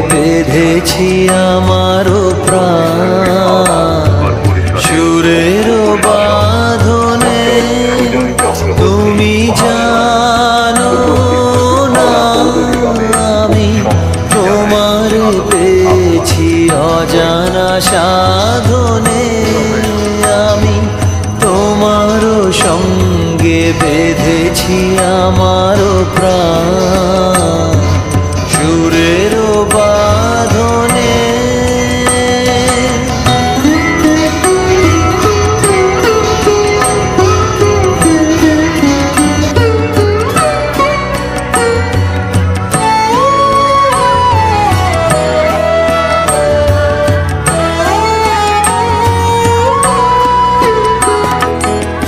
বেঁধেছি আমারও প্রাণ সুরের বাঁধনে তুমি জানো না আমি তোমার পেয়েছি অজানা সাধনে আমি তোমারও সঙ্গে বেঁধেছি আমারও প্রাণ সুরের বাঁধনে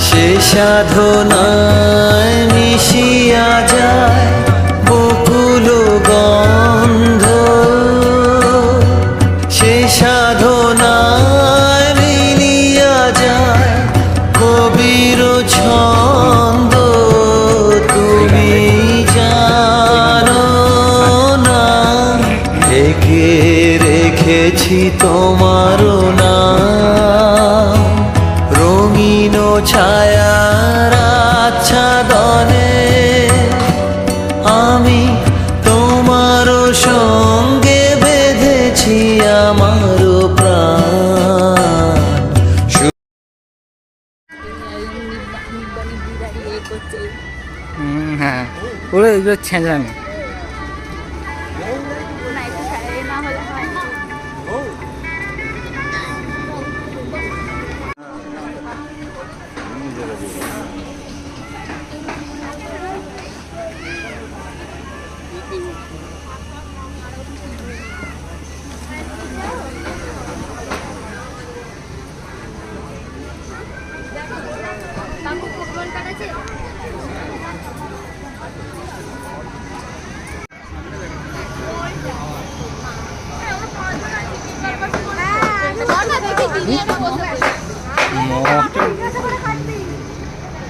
সে সাধনায় মিশিয়া যায় বকুল গন্ধ সে সাধনায় মিলিয়া যায় কবির ছন্দ তুমি জানো না ঢেকে রেখেছি তোমার নাম রঙিন ছায়ার আচ্ছাদনে আমি তোমার সঙ্গে বেঁধেছি আমার প্রাণ হ্যাঁ ওরা এগুলো ছেঁচামি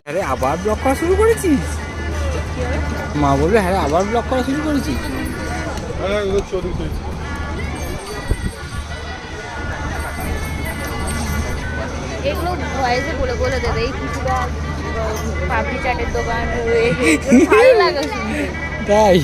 আরে আবার ব্লক করা শুরু করেছিস মা বলবে হ্যাঁ আবার ব্লক করা শুরু করেছিস এগুলো ভয়েসে বলে বলে দেবে এই কিছুটা পাপড়ি চাটের দোকান ভালো লাগে শুনতে তাই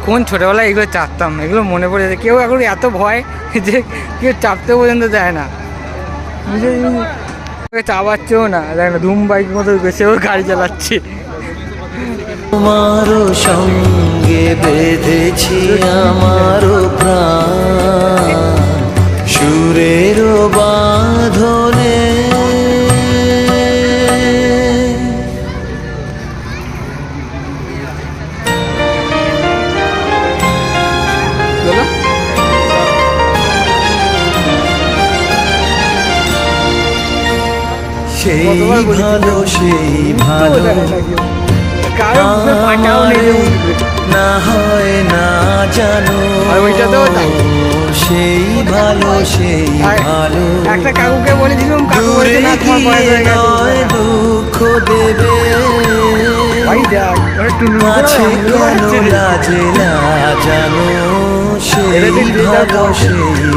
কোন ছোটবেলায় এগুলো চাপতাম এগুলো মনে পড়ে যায় কেউ এখন এত ভয় যে কেউ চাপতে পর্যন্ত দেয় না চাপাচ্ছেও না দেখ না ধুম বাইক মতো সেও গাড়ি চালাচ্ছে তোমারও সঙ্গে বেঁধেছি আমারও প্রাণ সুরের বাঁধনে সেই ভালো না হয় না জানো সেই ভালো একটা কাকুকে বলেছিলাম দুঃখ দেবে আছে কেন লাজে না জানো সেই ভালো